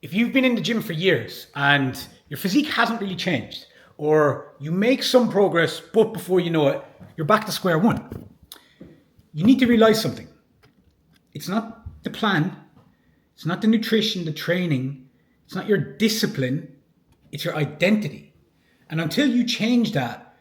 If you've been in the gym for years and your physique hasn't really changed, or you make some progress, but before you know it, you're back to square one, you need to realize something. It's not the plan, it's not the nutrition, the training, it's not your discipline, it's your identity. And until you change that,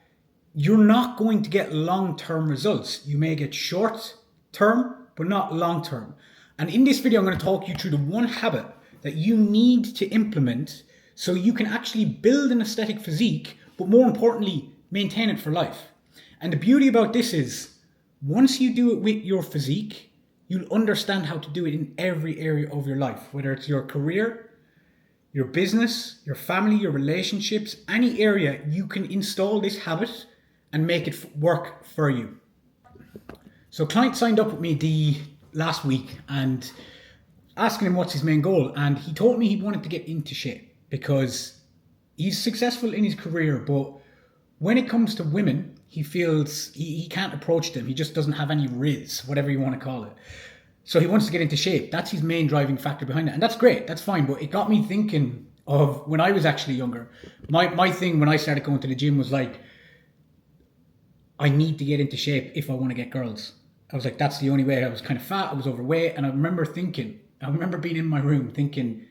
you're not going to get long term results. You may get short term, but not long term. And in this video, I'm going to talk you through the one habit that you need to implement so you can actually build an aesthetic physique, but more importantly, maintain it for life. And the beauty about this is once you do it with your physique, you'll understand how to do it in every area of your life, whether it's your career, your business, your family, your relationships, any area you can install this habit and make it work for you. So a client signed up with me the last week and asking him what's his main goal, and he told me he wanted to get into shape because he's successful in his career, but when it comes to women, he feels he can't approach them. He just doesn't have any riz, whatever you want to call it. So he wants to get into shape. That's his main driving factor behind it. And that's great. That's fine. But it got me thinking of when I was actually younger. My thing when I started going to the gym was like, I need to get into shape if I want to get girls. I was like, that's the only way. I was kind of fat. I was overweight. And I remember being in my room thinking,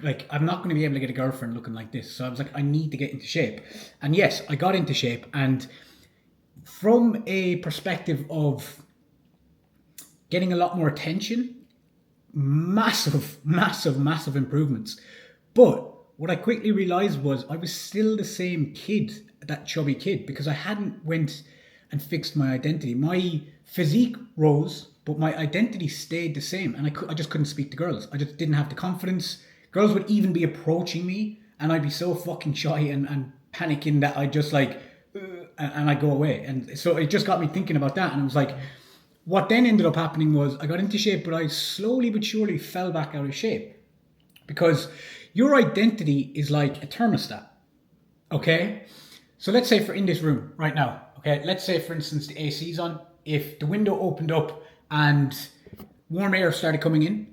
like, I'm not going to be able to get a girlfriend looking like this. So I was like, I need to get into shape. And yes, I got into shape. And from a perspective of getting a lot more attention, massive improvements. But what I quickly realized was I was still the same kid, that chubby kid, because I hadn't went and fixed my identity. My physique rose, but my identity stayed the same. And I just couldn't speak to girls. I just didn't have the confidence. Girls would even be approaching me and I'd be so fucking shy and panicking that I'd just like, and I'd go away. And so it just got me thinking about that. And I was like, what then ended up happening was I got into shape, but I slowly but surely fell back out of shape because your identity is like a thermostat. Okay. So let's say in this room right now, okay, let's say for instance, the AC's on. If the window opened up and warm air started coming in,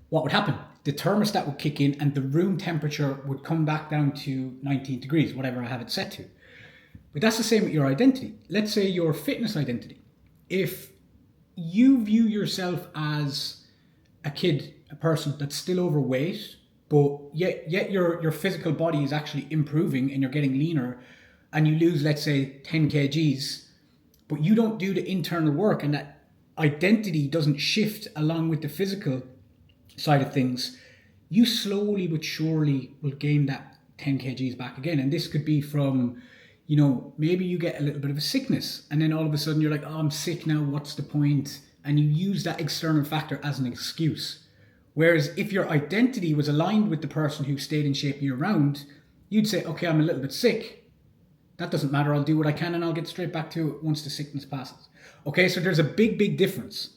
what would happen? The thermostat would kick in and the room temperature would come back down to 19 degrees, whatever I have it set to. But that's the same with your identity. Let's say your fitness identity. If you view yourself as a kid, a person that's still overweight, but yet your physical body is actually improving and you're getting leaner and you lose, let's say, 10 kgs, but you don't do the internal work and that identity doesn't shift along with the physical side of things, you slowly but surely will gain that 10 kgs back again. And this could be from, maybe you get a little bit of a sickness and then all of a sudden you're like, oh, I'm sick now, what's the point? And you use that external factor as an excuse. Whereas if your identity was aligned with the person who stayed in shape year round, you'd say, okay, I'm a little bit sick. That doesn't matter. I'll do what I can and I'll get straight back to it once the sickness passes. Okay, so there's a big difference.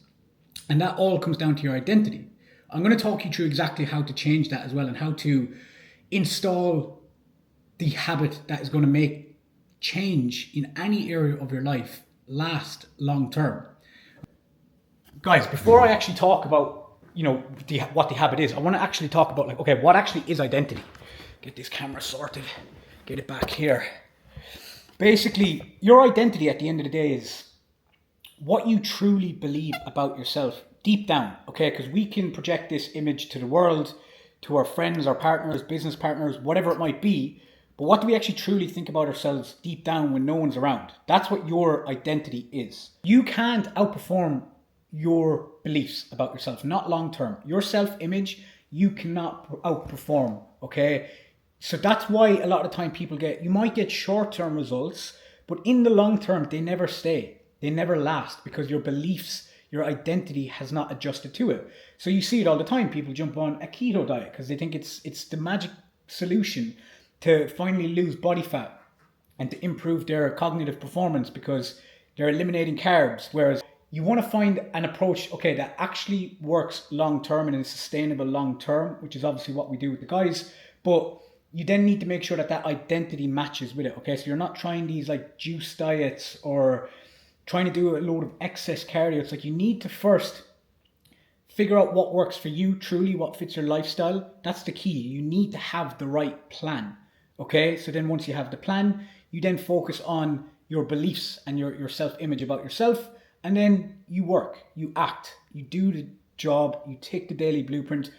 And that all comes down to your identity. I'm going to talk you through exactly how to change that as well and how to install the habit that is going to make change in any area of your life last long term. Guys, before I actually talk about, what the habit is, I want to actually talk about what actually is identity? Get this camera sorted, get it back here. Basically, your identity at the end of the day is what you truly believe about yourself deep down, okay? Because we can project this image to the world, to our friends, our partners, business partners, whatever it might be. But what do we actually truly think about ourselves deep down when no one's around? That's what your identity is. You can't outperform your beliefs about yourself, not long term. Your self-image, you cannot outperform, okay? So that's why a lot of the time you might get short-term results, but in the long term, they never stay. They never last because your beliefs, your identity has not adjusted to it. So you see it all the time. People jump on a keto diet because they think it's the magic solution to finally lose body fat and to improve their cognitive performance because they're eliminating carbs. Whereas you want to find an approach, okay, that actually works long-term and is sustainable long-term, which is obviously what we do with the guys. But you then need to make sure that identity matches with it, okay? So you're not trying these like juice diets or trying to do a load of excess cardio. It's like you need to first figure out what works for you, truly what fits your lifestyle. That's the key. You need to have the right plan. Okay, so then once you have the plan, you then focus on your beliefs and your self-image about yourself, and then you work, you act, you do the job, you take the daily blueprint,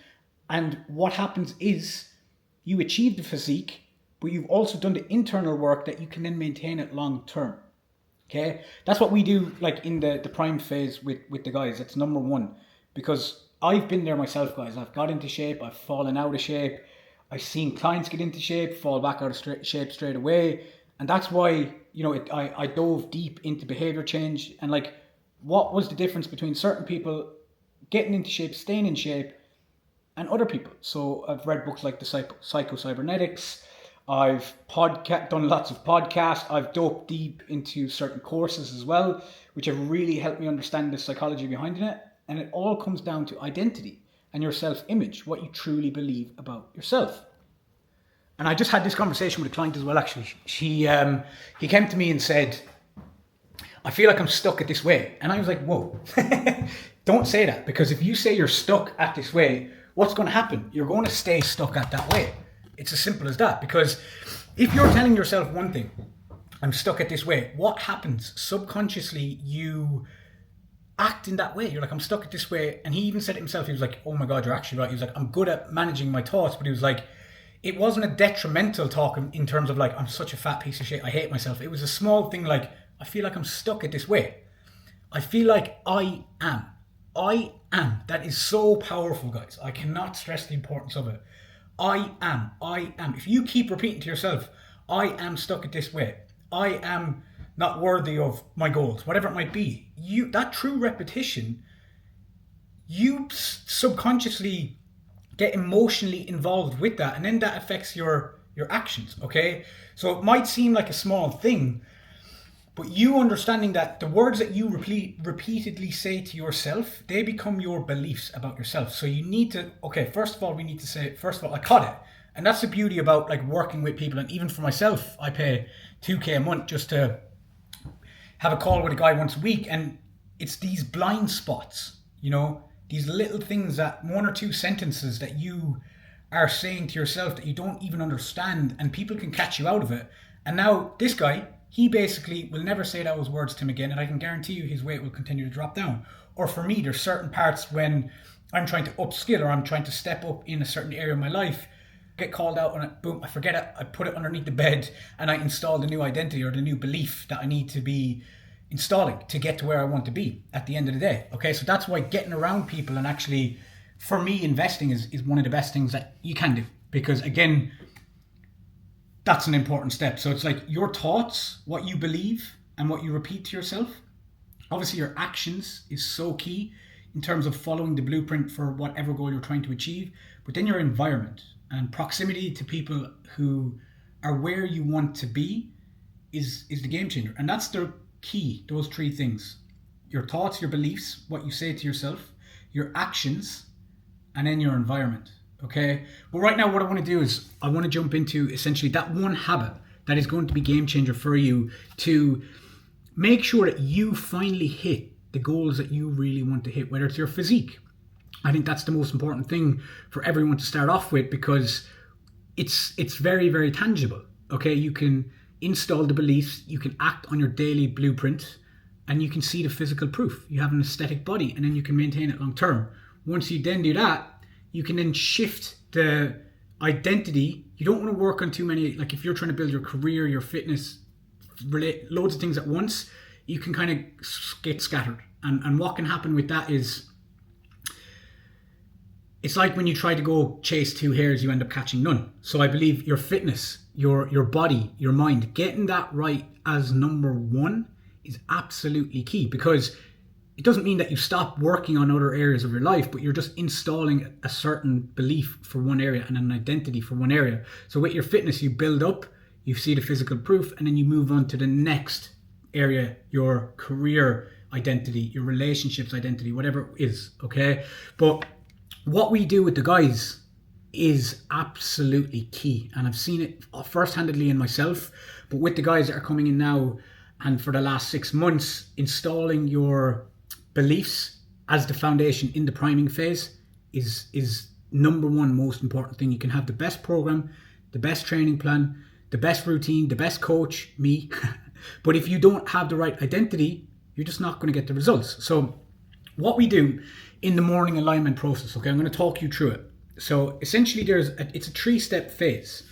and what happens is you achieve the physique, but you've also done the internal work that you can then maintain it long term. Okay, that's what we do, like in the prime phase with the guys. That's number one, because I've been there myself, guys. I've got into shape, I've fallen out of shape, I've seen clients get into shape, fall back out of shape straight away, and that's why I dove deep into behavior change. And like, what was the difference between certain people getting into shape, staying in shape, and other people? So I've read books like the Psycho Cybernetics. I've done lots of podcasts. I've dove deep into certain courses as well, which have really helped me understand the psychology behind it. And it all comes down to identity and your self-image, what you truly believe about yourself. And I just had this conversation with a client as well, actually. He came to me and said, I feel like I'm stuck at this way. And I was like, whoa, don't say that. Because if you say you're stuck at this way, what's going to happen? You're going to stay stuck at that way. It's as simple as that. Because if you're telling yourself one thing, I'm stuck at this way, what happens? Subconsciously, you act in that way. You're like, I'm stuck at this way. And he even said it himself. He was like, oh my God, you're actually right. He was like, I'm good at managing my thoughts. But he was like, it wasn't a detrimental talk in terms of like, I'm such a fat piece of shit, I hate myself. It was a small thing like, I feel like I'm stuck at this way. I feel like I am. That is so powerful, guys. I cannot stress the importance of it. I am. If you keep repeating to yourself, I am stuck at this way, I am not worthy of my goals, whatever it might be, that true repetition, you subconsciously get emotionally involved with that, and then that affects your actions. Okay, so it might seem like a small thing, but you understanding that the words that you repeatedly say to yourself, they become your beliefs about yourself. So you need to, first of all, I caught it. And that's the beauty about like working with people. And even for myself, I pay $2,000 a month just to have a call with a guy once a week. And it's these blind spots, these little things, that one or two sentences that you are saying to yourself that you don't even understand, and people can catch you out of it. And now this guy, he basically will never say those words to him again, and I can guarantee you his weight will continue to drop down. Or for me, there's certain parts when I'm trying to upskill or I'm trying to step up in a certain area of my life, get called out on it, boom, I forget it, I put it underneath the bed, and I install the new identity or the new belief that I need to be installing to get to where I want to be at the end of the day. Okay, so that's why getting around people, and actually, for me, investing is one of the best things that you can do. Because again, that's an important step. So it's like your thoughts, what you believe, and what you repeat to yourself. Obviously, your actions is so key in terms of following the blueprint for whatever goal you're trying to achieve. But then your environment and proximity to people who are where you want to be is the game changer. And that's the key, those three things: your thoughts, your beliefs, what you say to yourself, your actions, and then your environment. Okay, but right now what I want to do is I want to jump into essentially that one habit that is going to be game changer for you to make sure that you finally hit the goals that you really want to hit, whether it's your physique. I think that's the most important thing for everyone to start off with, because it's very, very tangible. Okay, you can install the beliefs, you can act on your daily blueprint, and you can see the physical proof. You have an aesthetic body, and then you can maintain it long term. Once you then do that, you can then shift the identity. You don't want to work on too many, like if you're trying to build your career, your fitness, relate loads of things at once, you can kind of get scattered. And what can happen with that is, it's like when you try to go chase two hares, you end up catching none. So I believe your fitness, your body, your mind, getting that right as number one is absolutely key, because it doesn't mean that you stop working on other areas of your life, but you're just installing a certain belief for one area and an identity for one area. So with your fitness, you build up, you see the physical proof, and then you move on to the next area, your career identity, your relationships identity, whatever it is, okay? But what we do with the guys is absolutely key. And I've seen it first-handedly in myself, but with the guys that are coming in now, and for the last 6 months, installing your beliefs as the foundation in the priming phase is number one most important thing. You can have the best program, the best training plan, the best routine, the best coach, me. But if you don't have the right identity, you're just not going to get the results. So what we do in the morning alignment process, okay, I'm going to talk you through it. So essentially it's a 3-step phase.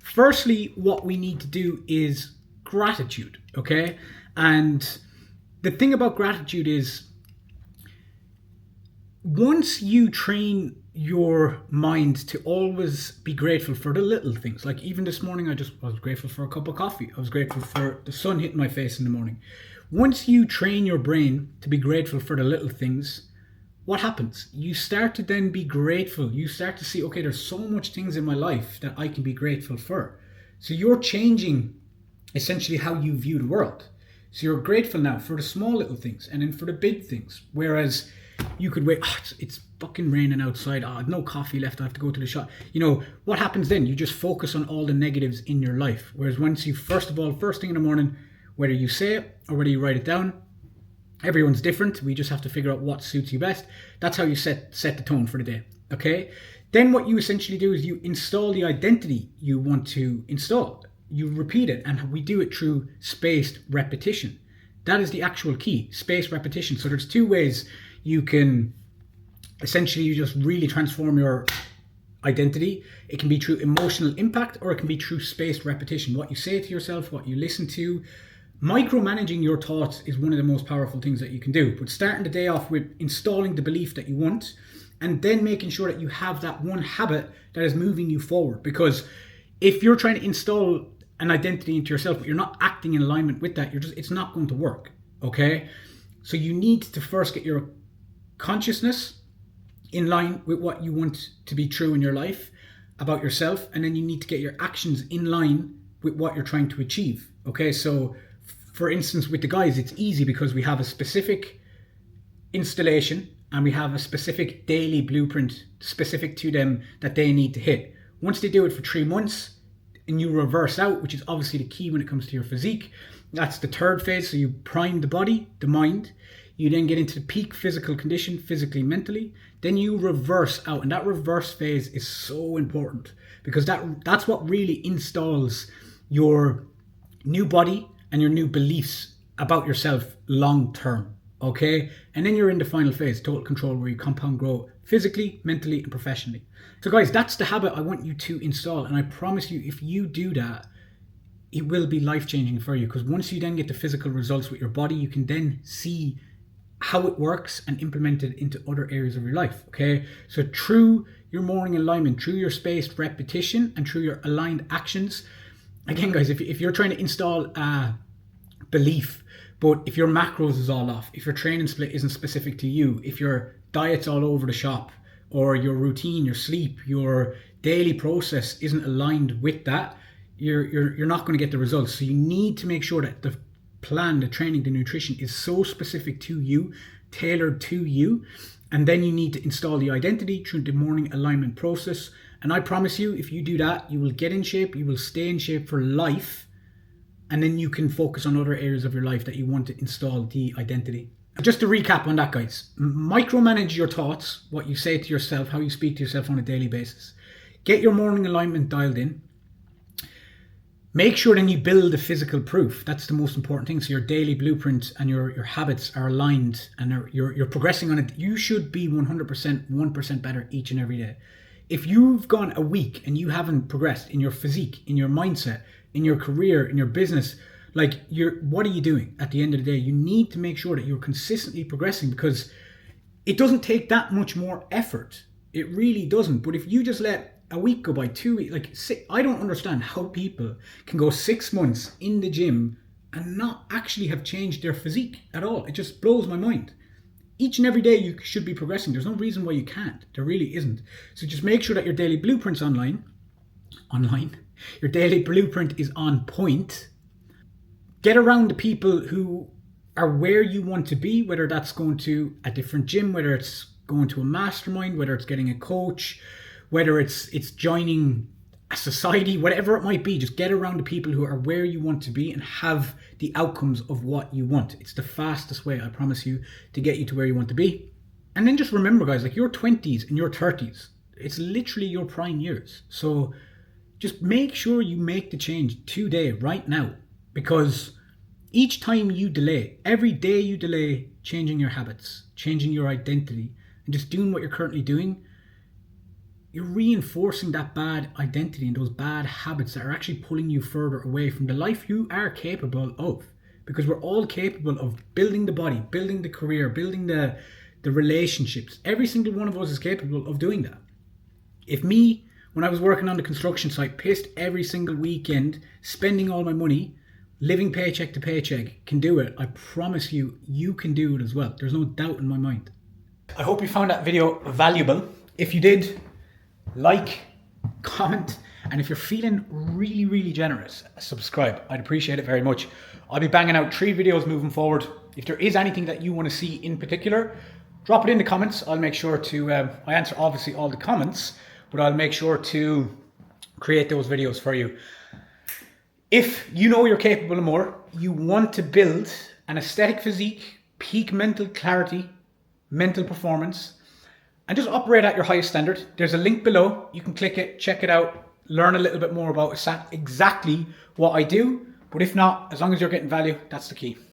Firstly, what we need to do is gratitude, okay? And the thing about gratitude is once you train your mind to always be grateful for the little things, like even this morning I was grateful for a cup of coffee. I was grateful for the sun hitting my face in the morning. Once you train your brain to be grateful for the little things, what happens? You start to then be grateful. You start to see, okay, there's so much things in my life that I can be grateful for. So you're changing essentially how you view the world. So you're grateful now for the small little things and then for the big things. Whereas you could wait, it's fucking raining outside. I've no coffee left. I have to go to the shop. You know, what happens then? You just focus on all the negatives in your life. Whereas once you, first thing in the morning, whether you say it or whether you write it down, everyone's different. We just have to figure out what suits you best. That's how you set the tone for the day. Okay? Then what you essentially do is you install the identity you want to install. You repeat it, and we do it through spaced repetition. That is the actual key, spaced repetition. So there's 2 ways you can essentially you just really transform your identity. It can be through emotional impact, or it can be through spaced repetition. What you say to yourself, what you listen to. Micromanaging your thoughts is one of the most powerful things that you can do. But starting the day off with installing the belief that you want, and then making sure that you have that one habit that is moving you forward. Because if you're trying to install an identity into yourself, but you're not acting in alignment with that, it's not going to work. Okay? So you need to first get your consciousness in line with what you want to be true in your life about yourself, and then you need to get your actions in line with what you're trying to achieve. Okay, so for instance with the guys, it's easy because we have a specific installation and we have a specific daily blueprint specific to them that they need to hit. Once they do it for 3 months and you reverse out, which is obviously the key when it comes to your physique, that's the 3rd phase. So you prime the body, the mind. You then get into the peak physical condition, physically, mentally. Then you reverse out. And that reverse phase is so important because that's what really installs your new body and your new beliefs about yourself long term. Okay? And then you're in the final phase, total control, where you compound grow physically, mentally, and professionally. So guys, that's the habit I want you to install. And I promise you, if you do that, it will be life-changing for you. Because once you then get the physical results with your body, you can then see how it works and implement it into other areas of your life. Okay? So through your morning alignment, through your spaced repetition, and through your aligned actions, again guys, if you're trying to install a belief, but if your macros is all off, if your training split isn't specific to you, if your diet's all over the shop, or your routine, your sleep, your daily process isn't aligned with that, you're not going to get the results. So you need to make sure that the plan, the training, the nutrition is so specific to you, tailored to you. And then you need to install the identity through the morning alignment process. And I promise you, if you do that, you will get in shape, you will stay in shape for life. And then you can focus on other areas of your life that you want to install the identity. Just to recap on that, guys, micromanage your thoughts, what you say to yourself, how you speak to yourself on a daily basis. Get your morning alignment dialed in. Make sure then you build the physical proof. That's the most important thing. So your daily blueprint and your habits are aligned and you're progressing on it. You should be 100%, 1% better each and every day. If you've gone a week and you haven't progressed in your physique, in your mindset, in your career, in your business, what are you doing at the end of the day? You need to make sure that you're consistently progressing, because it doesn't take that much more effort. It really doesn't. But if you just let a week go by, 2 weeks, I don't understand how people can go 6 months in the gym and not actually have changed their physique at all. It just blows my mind. Each and every day you should be progressing. There's no reason why you can't. There really isn't. So just make sure that your daily blueprint's online. Your daily blueprint is on point. Get around the people who are where you want to be, whether that's going to a different gym, whether it's going to a mastermind, whether it's getting a coach, whether it's joining a society, whatever it might be. Just get around the people who are where you want to be and have the outcomes of what you want. It's the fastest way, I promise you, to get you to where you want to be. And then just remember, guys, like your 20s and your 30s, it's literally your prime years. So just make sure you make the change today, right now, because each time you delay, every day you delay changing your habits, changing your identity, and just doing what you're currently doing, you're reinforcing that bad identity and those bad habits that are actually pulling you further away from the life you are capable of. Because we're all capable of building the body, building the career, building the relationships. Every single one of us is capable of doing that. If me, when I was working on the construction site, pissed every single weekend, spending all my money, living paycheck to paycheck, can do it, I promise you, you can do it as well. There's no doubt in my mind. I hope you found that video valuable. If you did, like, comment, and if you're feeling really, really generous, subscribe. I'd appreciate it very much. I'll be banging out 3 videos moving forward. If there is anything that you want to see in particular, drop it in the comments. I'll make sure to, I answer obviously all the comments, but I'll make sure to create those videos for you. If you know you're capable of more, you want to build an aesthetic physique, peak mental clarity, mental performance, and just operate at your highest standard, there's a link below. You can click it, check it out, learn a little bit more about exactly what I do. But if not, as long as you're getting value, that's the key.